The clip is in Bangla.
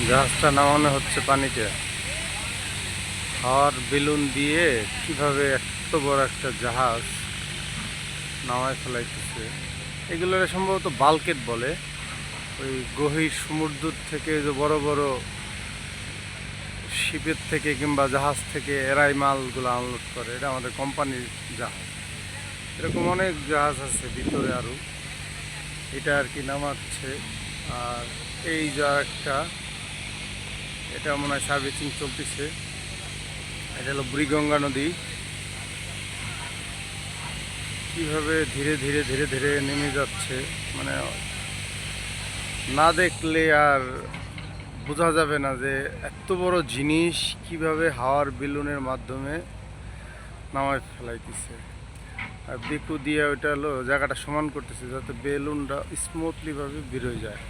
জাহাজটা নামানো হচ্ছে পানিতে। হাওয়ার বেলুন দিয়ে কিভাবে এত বড় একটা জাহাজ নামায় ফেলাইতেছে। এগুলো সম্ভবত বাল্কেট বলে। ওই গভীর সমুদ্র থেকে যে বড় বড় শিপের থেকে কিংবা জাহাজ থেকে এরাই মালগুলো আনলোড করে। এটা আমাদের কোম্পানির জাহাজ। এরকম অনেক জাহাজ আছে ভিতরে আরও। এটা আর কি নামাচ্ছে। আর এই যা একটা, এটা মনে হয় সার্ভিসিং চলতেছে। এটা হলো বুড়িগঙ্গা নদী। কিভাবে ধীরে ধীরে ধীরে ধীরে নেমে যাচ্ছে, মানে না দেখলে আর বোঝা যাবে না যে এত বড় জিনিস কিভাবে হাওয়ার বেলুনের মাধ্যমে নামায় ফেলাইতেছে। আর বেকু দিয়ে ওইটা হলো জায়গাটা সমান করতেছে যাতে বেলুনটা স্মুথলি ভাবে বের হয়ে যায়।